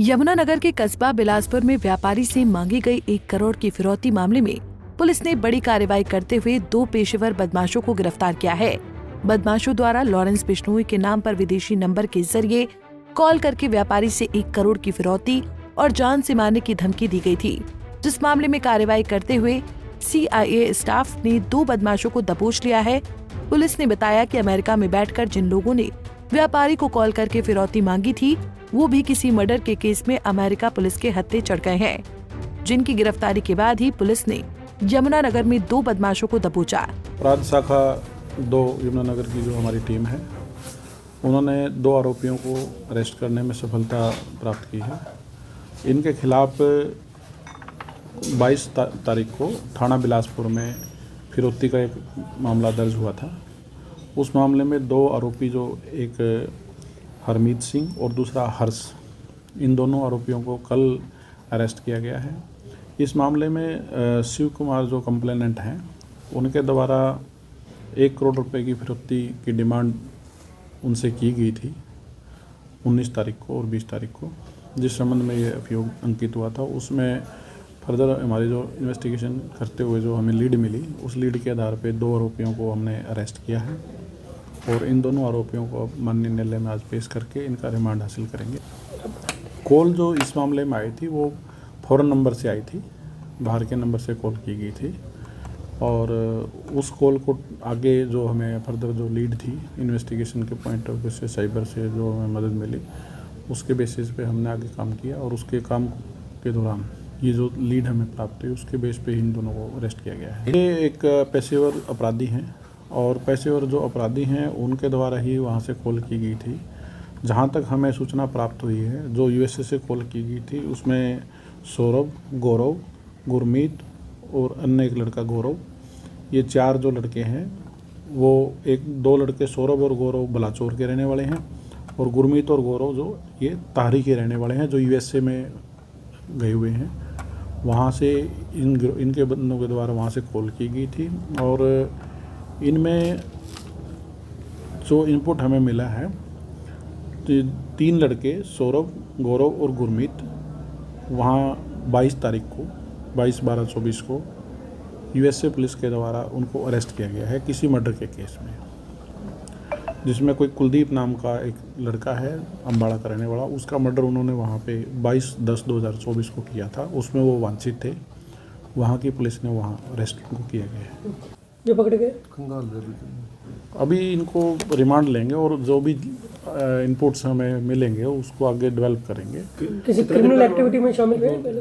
यमुनानगर के कस्बा बिलासपुर में व्यापारी से मांगी गई 1 करोड़ की फिरौती मामले में पुलिस ने बड़ी कार्रवाई करते हुए 2 पेशेवर बदमाशों को गिरफ्तार किया है। बदमाशों द्वारा लॉरेंस बिश्नोई के नाम पर विदेशी नंबर के जरिए कॉल करके व्यापारी से 1 करोड़ की फिरौती और जान से मारने की धमकी दी गई थी। जिस मामले में कार्रवाई करते हुए CIA स्टाफ ने 2 बदमाशों को दबोच लिया है। पुलिस ने बताया कि अमेरिका में बैठकर जिन लोगों ने व्यापारी को कॉल करके फिरौती मांगी थी, वो भी किसी मर्डर के केस में अमेरिका पुलिस के हत्थे चढ़ गए हैं, जिनकी गिरफ्तारी के बाद ही पुलिस ने यमुनानगर में 2 बदमाशों को दबोचा। अपराध शाखा 2 यमुनानगर की जो हमारी टीम है, उन्होंने 2 आरोपियों को अरेस्ट करने में सफलता प्राप्त की है। इनके खिलाफ 22 तारीख को थाना बिलासपुर में फिरौती का एक मामला दर्ज हुआ था। उस मामले में 2 आरोपी, जो एक हरमीत सिंह और दूसरा हर्ष, इन दोनों आरोपियों को कल अरेस्ट किया गया है। इस मामले में शिव कुमार जो कंप्लेनेंट हैं, उनके द्वारा 1 करोड़ रुपए की फिरौती की डिमांड उनसे की गई थी 19 तारीख को और 20 तारीख को, जिस संबंध में ये अभियोग अंकित हुआ था। उसमें फर्दर हमारी जो इन्वेस्टिगेशन करते हुए जो हमें लीड मिली, उस लीड के आधार पे 2 आरोपियों को हमने अरेस्ट किया है और इन दोनों आरोपियों को माननीय न्यायालय में आज पेश करके इनका रिमांड हासिल करेंगे। कॉल जो इस मामले में आई थी, वो फॉरेन नंबर से आई थी, बाहर के नंबर से कॉल की गई थी और उस कॉल को आगे जो हमें फर्दर जो लीड थी इन्वेस्टिगेशन के पॉइंट ऑफ व्यू से, साइबर से जो हमें मदद मिली, उसके बेसिस पे हमने आगे काम किया और उसके काम के दौरान ये जो लीड हमें प्राप्त हुई, उसके बेस पे इन दोनों को अरेस्ट किया गया है। ये एक पेशेवर अपराधी हैं और पेशेवर जो अपराधी हैं उनके द्वारा ही वहाँ से कॉल की गई थी। जहाँ तक हमें सूचना प्राप्त हुई है, जो USA से कॉल की गई थी, उसमें सौरभ, गौरव, गुरमीत और अन्य एक लड़का गौरव, ये 4 जो लड़के हैं, वो 2 लड़के सौरभ और गौरव बलाचौर के रहने वाले हैं और गुरमीत और गौरव जो ये ताहरी के रहने वाले हैं, जो USA में गए हुए हैं। वहाँ से इनके बंदों के द्वारा वहाँ से कॉल की गई थी और इनमें जो इनपुट हमें मिला है, तो 3 लड़के सौरभ, गौरव और गुरमीत वहाँ 22 तारीख को 22/12/24 को USA पुलिस के द्वारा उनको अरेस्ट किया गया है किसी मर्डर के केस में, जिसमें कोई कुलदीप नाम का एक लड़का है, अम्बाड़ा का रहने वाला। उसका मर्डर उन्होंने वहाँ पे 22/10/2024 को किया था। उसमें वो वांछित थे। वहाँ की पुलिस ने वहाँ अरेस्ट उनको किया गया है। जो पकड़े गए अभी इनको रिमांड लेंगे और जो भी इनपुट्स हमें मिलेंगे उसको आगे डेवलप करेंगे। किसी क्रिमिनल एक्टिविटी में शामिल हुए पहले?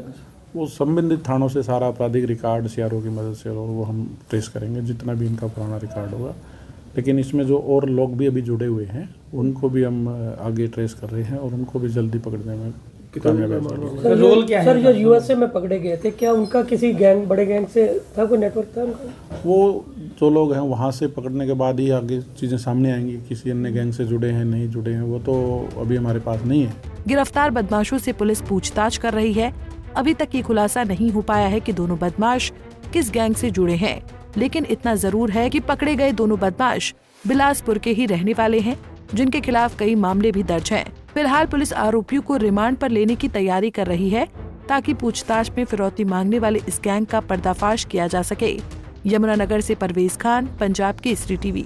वो संबंधित थानों से सारा आपराधिक रिकॉर्ड CRO की मदद से और वो हम ट्रेस करेंगे, जितना भी इनका पुराना रिकॉर्ड होगा। लेकिन इसमें जो और लोग भी अभी जुड़े हुए हैं, उनको भी हम आगे ट्रेस कर रहे हैं और उनको भी जल्दी पकड़ने में कामयाब हैं। रोल क्या है सर? जो USA में पकड़े गए थे, क्या उनका किसी गैंग, बड़े गैंग से था, कोई नेटवर्क था उनका? वो जो लोग हैं वहाँ से पकड़ने के बाद ही आगे चीज़ें सामने आएंगी। किसी अन्य गैंग से जुड़े हैं, नहीं जुड़े हैं, वो तो अभी हमारे पास नहीं है। गिरफ्तार बदमाशों से पुलिस पूछताछ कर रही है। अभी तक ये खुलासा नहीं हो पाया है कि दोनों बदमाश किस गैंग से जुड़े हैं, लेकिन इतना जरूर है कि पकड़े गए दोनों बदमाश बिलासपुर के ही रहने वाले हैं, जिनके खिलाफ कई मामले भी दर्ज हैं। फिलहाल पुलिस आरोपियों को रिमांड पर लेने की तैयारी कर रही है, ताकि पूछताछ में फिरौती मांगने वाले इस गैंग का पर्दाफाश किया जा सके। यमुनानगर से परवेज खान, पंजाब केसरी TV।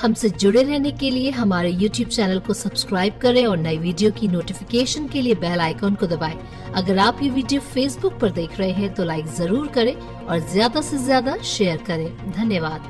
हमसे जुड़े रहने के लिए हमारे YouTube चैनल को सब्सक्राइब करें और नई वीडियो की नोटिफिकेशन के लिए बेल आइकॉन को दबाएं। अगर आप ये वीडियो Facebook पर देख रहे हैं तो लाइक जरूर करें और ज्यादा से ज्यादा शेयर करें। धन्यवाद।